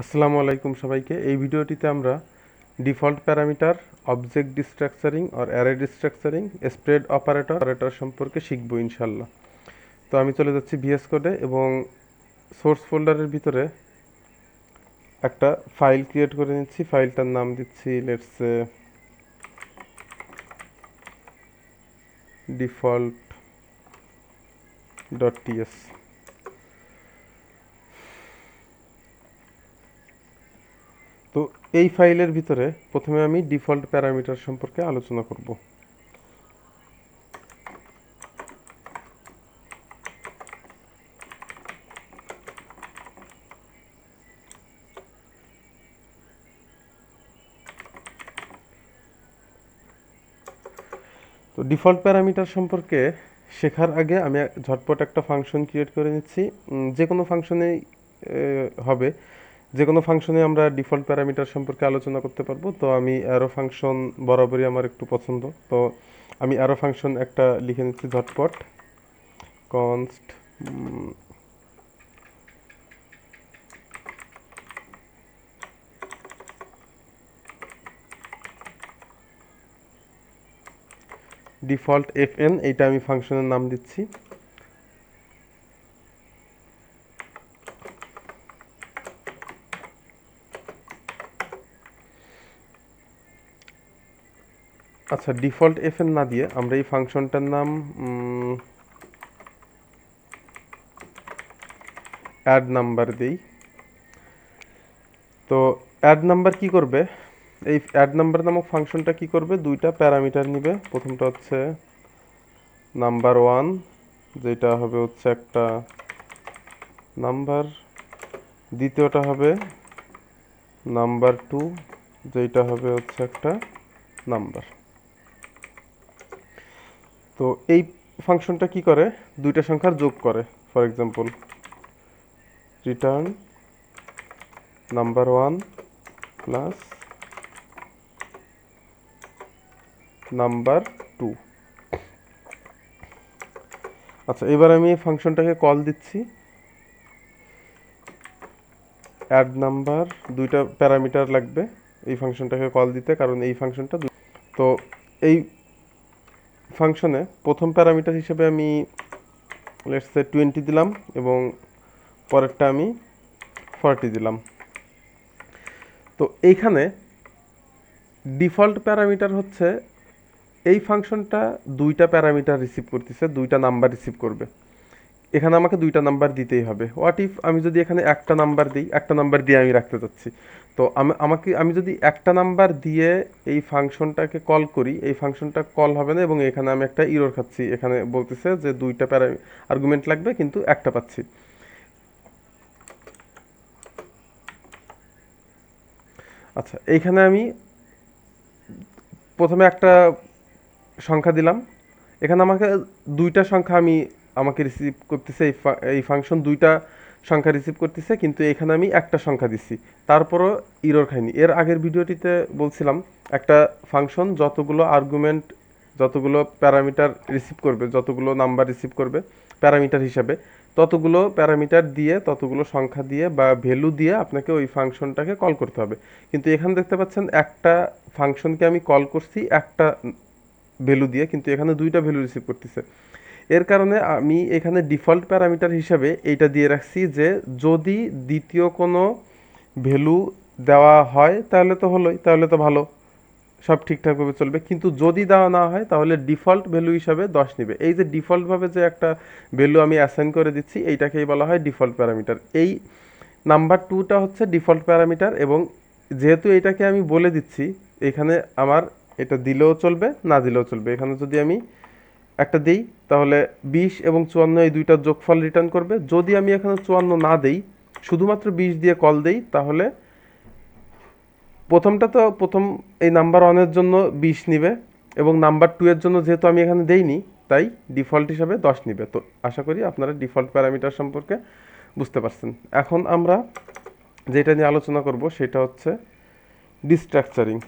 আসসালামু আলাইকুম সবাইকে। এই ভিডিওটিতে আমরা ডিফল্ট প্যারামিটার, অবজেক্ট ডিস্ট্রাকচারিং আর অ্যারে ডিস্ট্রাকচারিং, স্প্রেড অপারেটর সম্পর্কে শিখব ইনশাল্লাহ। তো আমি চলে যাচ্ছি ভিএস কোডে এবং সোর্স ফোল্ডারের ভিতরে একটা ফাইল ক্রিয়েট করে নিচ্ছি। ফাইলটার নাম দিচ্ছি লেটস ডিফল্ট ডট টিএস। তো এই ফাইলের ভিতরে প্রথমে আমি ডিফল্ট প্যারামিটার সম্পর্কে আলোচনা করব। তো ডিফল্ট প্যারামিটার সম্পর্কে শেখার আগে আমি ঝটপট একটা ফাংশন ক্রিয়েট করে নিচ্ছি। যে কোনো ফাংশনেই হবে, যে কোনো ফাংশনে আমরা ডিফল্ট প্যারামিটার সম্পর্কে আলোচনা করতে পারবো। তো আমি অ্যারো ফাংশন বরাবরই আমার একটু পছন্দ, তো আমি অ্যারো ফাংশন একটা লিখে নিচ্ছি ঝটপট। কনস্ট ডিফল্ট এফএন, এইটা আমি ফাংশনের নাম দিচ্ছি। আচ্ছা, ডিফল্ট এফএন না দিয়ে আমরা এই ফাংশনটার নাম অ্যাড নাম্বার দিই। তো অ্যাড নাম্বার কি করবে, এই অ্যাড নাম্বার নামক ফাংশনটা কি করবে, দুইটা প্যারামিটার নিবে। প্রথমটা হচ্ছে নাম্বার ওয়ান, যেটা হবে হচ্ছে একটা নাম্বার। দ্বিতীয়টা হবে নাম্বার টু, যেটা হবে হচ্ছে একটা নাম্বার। তো এই ফাংশনটা কি করে, দুইটা সংখ্যার যোগ করে। For example, return number one plus number two. আচ্ছা, এবার আমি এই ফাংশনটাকে কল দিচ্ছি অ্যাড নাম্বার। দুইটা প্যারামিটার লাগবে এই ফাংশনটাকে কল দিতে, কারণ এই ফাংশনটা তো এই ফাংশনে প্রথম প্যারামিটার হিসেবে আমি লেটস সে 20 দিলাম এবং পরেরটা আমি 40 দিলাম। তো এইখানে ডিফল্ট প্যারামিটার হচ্ছে এই ফাংশনটা দুইটা প্যারামিটার রিসিভ করতেছে, দুইটা নাম্বার রিসিভ করবে। এখানে আমাকে দুইটা নাম্বার দিতেই হবে। হোয়াট ইফ আমি যদি এখানে একটা নাম্বার দিই, একটা নাম্বার দিয়ে আমি রাখতে চাচ্ছি, তো আমি যদি একটা নাম্বার দিয়ে এই ফাংশনটাকে কল করি, এই ফাংশনটা কল হবে না এবং এখানে আমি একটা ইরর খাচ্ছি। এখানে বলতেছে যে দুইটা আর্গুমেন্ট লাগবে কিন্তু একটা পাচ্ছি। আচ্ছা, এইখানে আমি প্রথমে একটা সংখ্যা দিলাম, এখানে আমাকে দুইটা সংখ্যা আমাকে রিসিভ করতেছে। এই ফাংশন দুইটা সংখ্যা রিসিভ করতেছে, কিন্তু এখানে আমি একটা সংখ্যা দিচ্ছি, তারপরও ইরর খাইনি। এর আগের ভিডিওটিতে বলছিলাম একটা ফাংশন যতগুলো আর্গুমেন্ট, যতগুলো প্যারামিটার রিসিভ করবে, যতগুলো নাম্বার রিসিভ করবে প্যারামিটার হিসাবে, ততগুলো প্যারামিটার দিয়ে, ততগুলো সংখ্যা দিয়ে বা ভ্যালু দিয়ে আপনাকে ওই ফাংশনটাকে কল করতে হবে। কিন্তু এখানে দেখতে পাচ্ছেন একটা ফাংশনকে আমি কল করছি একটা ভ্যালু দিয়ে, কিন্তু এখানে দুইটা ভ্যালু রিসিভ করতেছে। এর কারণে আমি এখানে ডিফল্ট প্যারামিটার হিসাবে এইটা দিয়ে রাখছি যে যদি দ্বিতীয় কোনো ভ্যালু দেওয়া হয় তাহলে তো হলোই, তাহলে তো ভালো, সব ঠিকঠাকভাবে চলবে। কিন্তু যদি দেওয়া না হয় তাহলে ডিফল্ট ভ্যালু হিসাবে 10 নেবে। এই যে ডিফল্টভাবে যে একটা ভ্যালু আমি অ্যাসাইন করে দিচ্ছি, এইটাকেই বলা হয় ডিফল্ট প্যারামিটার। এই নাম্বার টুটা হচ্ছে ডিফল্ট প্যারামিটার, এবং যেহেতু এটাকে আমি বলে দিচ্ছি, এখানে আমার এটা দিলেও চলবে, না দিলেও চলবে। এখানে যদি আমি একটা দিই তাহলে 20 এবং 54 এই দুইটার যোগফল রিটার্ন করবে। যদি আমি এখানে 54 না দেই, শুধুমাত্র 20 দিয়ে কল দেই, তাহলে প্রথম এই নাম্বার ওয়ানের জন্য 20 নিবে এবং নাম্বার টু এর জন্য যেহেতু আমি এখানে দেইনি, তাই ডিফল্ট হিসাবে 10 নিবে। তো আশা করি আপনারা ডিফল্ট প্যারামিটার সম্পর্কে বুঝতে পারছেন। এখন আমরা যেটা নিয়ে আলোচনা করব সেটা হচ্ছে ডিস্ট্রাকচারিং।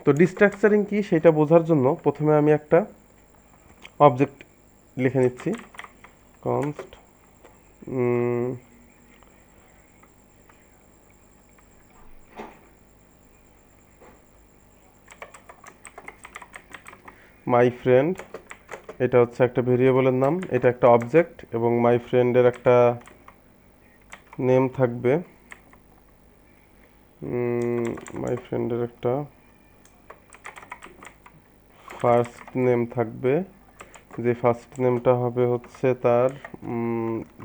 তো ডিস্ট্রাকচারিং কি সেটা বোঝার জন্য প্রথমে আমি একটা অবজেক্ট লিখে নিচ্ছি, কনস্ট মাই ফ্রেন্ড, এটা হচ্ছে একটা ভেরিয়েবলের নাম, এটা একটা অবজেক্ট, এবং মাই ফ্রেন্ডের একটা নেম থাকবে, মাই ফ্রেন্ডের একটা ফার্স্ট নেম থাকবে, যে ফার্স্ট নেমটা হবে হচ্ছে তার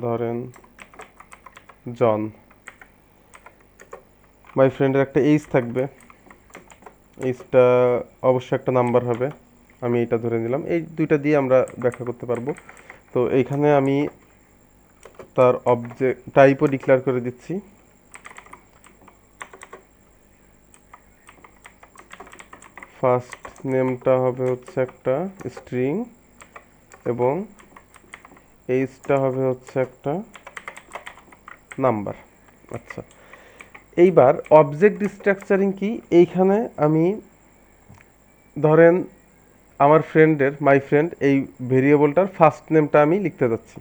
ধরেন জন। মাই ফ্রেন্ডের একটা এইজ থাকবে, এইজটা অবশ্যই একটা নাম্বার হবে, আমি এটা ধরে নিলাম। এই দুইটা দিয়ে আমরা ব্যাখ্যা করতে পারবো। তো এইখানে আমি তার অবজেক্ট টাইপও ডিক্লেয়ার করে দিচ্ছি, ফার্স্ট নেমটা হবে হচ্ছে একটা স্ট্রিং এবং এইজটা হবে হচ্ছে একটা নাম্বার। আচ্ছা, এইবার অবজেক্ট স্ট্রাকচারিং কি, এইখানে আমি ধরেন আমার ফ্রেন্ডের, মাই ফ্রেন্ড এই ভেরিয়েবলটার ফার্স্ট নেমটা আমি লিখতে যাচ্ছি।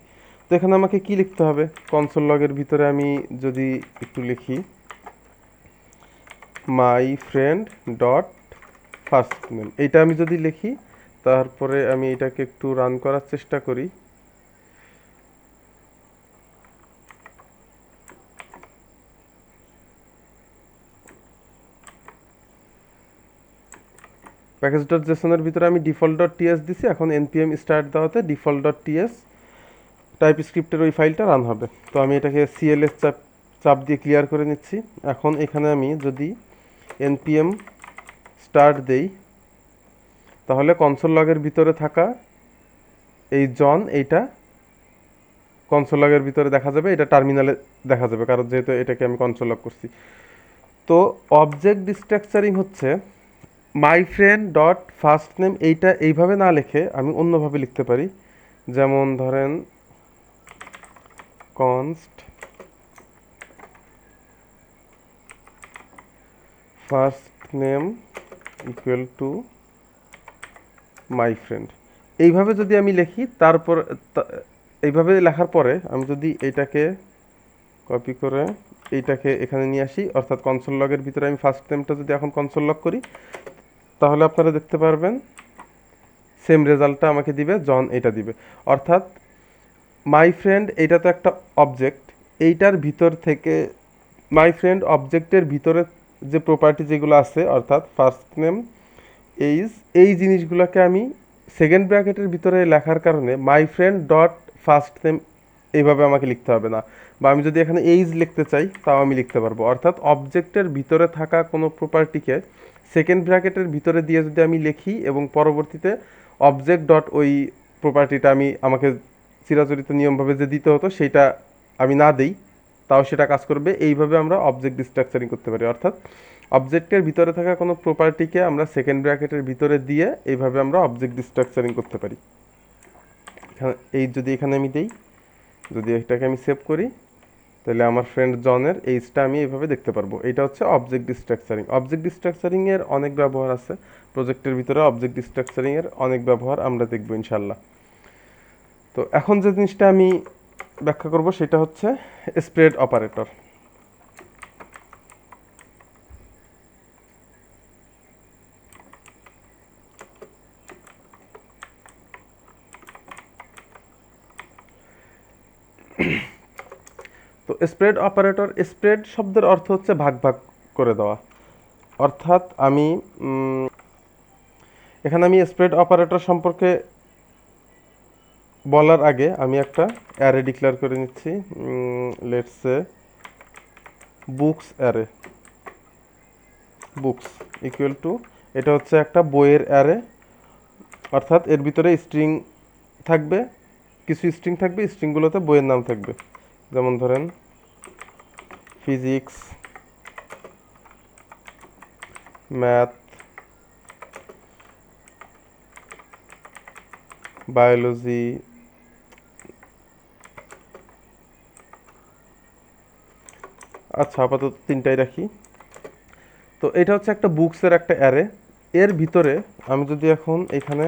তো এখানে আমাকে কি লিখতে হবে, কনসোল লগের ভিতরে আমি যদি একটু লিখি my friend dot first name, এইটা আমি যদি লিখি, তারপরে আমি এটাকে একটু রান করার চেষ্টা করি, প্যাকেজ ডট জেসনের ভিতরে আমি ডিফল্ট ডট টিএস দিছি, এখন npm স্টার্ট দেওয়াতে ডিফল্ট ডট টিএস টাইপ স্ক্রিপ্টের ওই ফাইলটা রান হবে। তো আমি এটাকে সিএলএস চাপ দিয়ে ক্লিয়ার করে নিচ্ছি। এখন এখানে আমি যদি npm স্টার্ট দেই, তাহলে কনসোল লগের ভিতরে থাকা এই জন, এইটা কনসোল লগের ভিতরে দেখা যাবে, এটা টার্মিনালে দেখা যাবে, কারণ যেহেতু এটাকে আমি কনসোল লগ করছি। তো অবজেক্ট স্ট্রাকচারিং হচ্ছে my friend dot first name, এইটা এইভাবে না লিখে আমি অন্যভাবে লিখতে পারি। যেমন ধরেন const first name equal to my friend, এইভাবে যদি আমি লিখি, তারপর এইভাবে লেখার পরে আমি যদি এইটাকে কপি করে এইটাকে এখানে নিয়ে আসি, অর্থাৎ কনসোল লগের ভিতরে আমি ফার্স্ট নেমটা যদি এখন কনসোল লগ করি, তাহলে আপনারা দেখতে পারবেন সেম রেজাল্টটা আমাকে দিবে, জন এটা দিবে। অর্থাৎ মাই ফ্রেন্ড এইটা তো একটা অবজেক্ট, এইটার ভিতর থেকে মাই ফ্রেন্ড অবজেক্টের ভিতরে যে প্রপার্টি যেগুলো আছে, অর্থাৎ ফার্স্ট নেম, এইজ, এই জিনিসগুলোকে আমি সেকেন্ড ব্র্যাকেটের ভিতরে লেখার কারণে my friend dot first name এইভাবে আমাকে লিখতে হবে না, বা আমি যদি এখানে এইজ লিখতে চাই তাও আমি লিখতে পারবো। অর্থাৎ অবজেক্টের ভিতরে থাকা কোনো প্রপার্টিকে সেকেন্ড ব্র্যাকেটের ভিতরে দিয়ে যদি আমি লিখি এবং পরবর্তীতে অবজেক্ট ডট ওই প্রপার্টিটা আমাকে চিরাচরিত নিয়মভাবে যে দিতে হতো সেইটা আমি না দেই, তাও সেটা কাজ করবে। এইভাবে আমরা অবজেক্ট স্ট্রাকচারিং করতে পারি, অর্থাৎ অবজেক্টের ভিতরে থাকা কোনো প্রপার্টিকে আমরা সেকেন্ড ব্র্যাকেটের ভিতরে দিয়ে এইভাবে আমরা অবজেক্ট স্ট্রাকচারিং করতে পারি। এই যদি এখানে আমি দেই, যদি এটাকে আমি সেভ করি, তাহলে আমার ফ্রেন্ড জনের এইজটা আমি এইভাবে দেখতে পারবো। এটা হচ্ছে অবজেক্ট স্ট্রাকচারিং। অবজেক্ট স্ট্রাকচারিং এর অনেক ব্যবহার আছে, প্রজেক্টের ভিতরে অবজেক্ট স্ট্রাকচারিং এর অনেক ব্যবহার আমরা দেখবো ইনশাল্লাহ। তো এখন যে জিনিসটা আমি ব্যাখ্যা করব সেটা হচ্ছে স্প্রেড অপারেটর। তো স্প্রেড অপারেটর, স্প্রেড শব্দের অর্থ হচ্ছে ভাগ ভাগ করে দেওয়া। অর্থাৎ আমি এখানে আমি স্প্রেড অপারেটর সম্পর্কে বলার আগে আমি একটা অ্যারে ডিক্লেয়ার করে নিচ্ছি, let's say books array, books equal to, এটা হচ্ছে একটা বইয়ের অ্যারে, অর্থাৎ এর ভিতরে স্ট্রিং থাকবে, কিছু স্ট্রিং থাকবে, স্ট্রিংগুলোতে বইয়ের নাম থাকবে। যেমন ধরেন ফিজিক্স, ম্যাথ, বায়োলজি, আচ্ছা আপাতত তিনটাই রাখি। তো এটা হচ্ছে একটা বুকসের একটা অ্যারে। এর ভিতরে আমি যদি এখন এখানে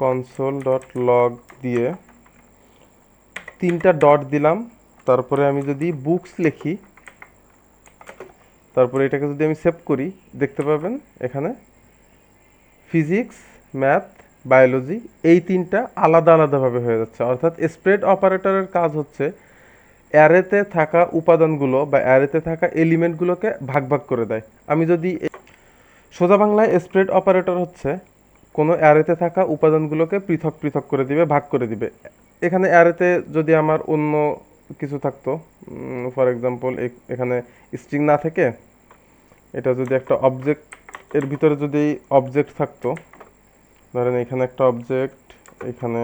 console.log দিয়ে 3টা ডট দিলাম, তারপরে আমি যদি বুকস লিখি, তারপরে এটাকে যদি আমি সেভ করি, দেখতে পাবেন এখানে ফিজিক্স, ম্যাথ, বায়োলজি এই 3টা আলাদা আলাদাভাবে হয়ে যাচ্ছে। অর্থাৎ স্প্রেড অপারেটরের কাজ হচ্ছে অ্যারেতে থাকা উপাদানগুলো বা অ্যারেতে থাকা এলিমেন্টগুলোকে ভাগ ভাগ করে দেয়। আমি যদি সোজা বাংলায় স্প্রেড অপারেটর হচ্ছে কোনো অ্যারেতে থাকা উপাদানগুলোকে পৃথক পৃথক করে দিবে, ভাগ করে দিবে। এখানে অ্যারেতে যদি আমার অন্য কিছু থাকতো, ফর এক্সাম্পল এখানে স্ট্রিং না থেকে এটা যদি একটা অবজেক্ট এর ভিতরে যদি অবজেক্ট থাকতো, ধরেন এখানে একটা অবজেক্ট, এখানে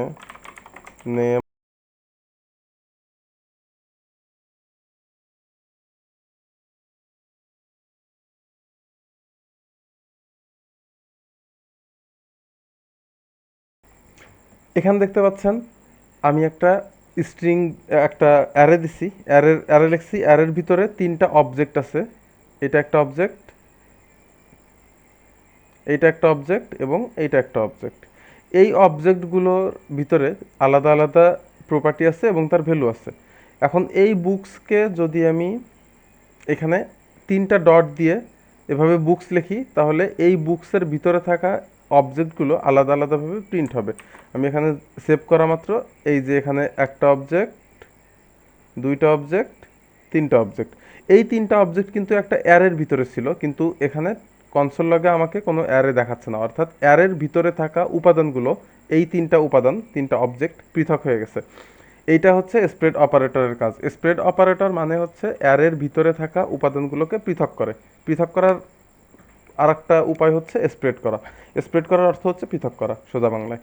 নেম, এখানে দেখতে পাচ্ছেন আমি একটা স্ট্রিং, একটা অ্যারে দিছি, অ্যারে লিখছি, অ্যারের ভিতরে 3টা অবজেক্ট আছে। এটা একটা অবজেক্ট, এইটা একটা অবজেক্ট এবং এইটা একটা অবজেক্ট। এই অবজেক্টগুলোর ভিতরে আলাদা আলাদা প্রপার্টি আছে এবং তার ভ্যালু আছে। এখন এই বুকসকে যদি আমি এখানে 3টা ডট দিয়ে এভাবে বুকস লিখি, তাহলে এই বুকসের ভিতরে থাকা অবজেক্টগুলো আলাদা আলাদাভাবে প্রিন্ট হবে। আমি এখানে সেভ করা মাত্র এই যে এখানে একটা অবজেক্ট, 2টা অবজেক্ট, 3টা অবজেক্ট। এই 3টা অবজেক্ট কিন্তু একটা অ্যারের ভিতরে ছিল, কিন্তু এখানে কনসোল লগে আমাকে কোনো অ্যারে দেখাচ্ছে না। অর্থাৎ অ্যারের ভিতরে থাকা উপাদানগুলো, এই 3টা উপাদান, 3টা অবজেক্ট পৃথক হয়ে গেছে। এইটা হচ্ছে স্প্রেড অপারেটরের কাজ। স্প্রেড অপারেটর মানে হচ্ছে অ্যারের ভিতরে থাকা উপাদানগুলোকে পৃথক করে। পৃথক করার আরেকটা উপায় হচ্ছে স্প্রেড করা। স্প্রেড করার অর্থ হচ্ছে পৃথক করা, সোজা বাংলায়।